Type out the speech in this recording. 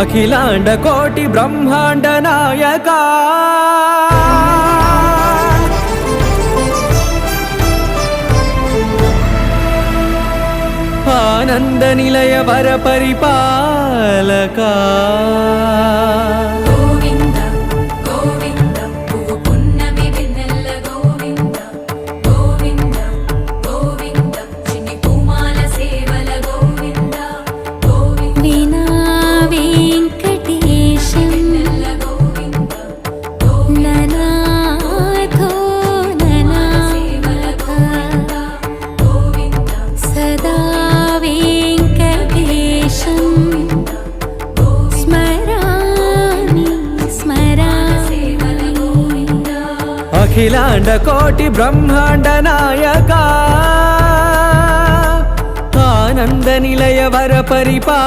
అఖిలాండ కోటి బ్రహ్మాండ నాయక ఆనంద నిలయ వర పరిపాలక అఖిలాండ కోటి బ్రహ్మాండ నాయక ఆనంద నిలయ వర పరిపా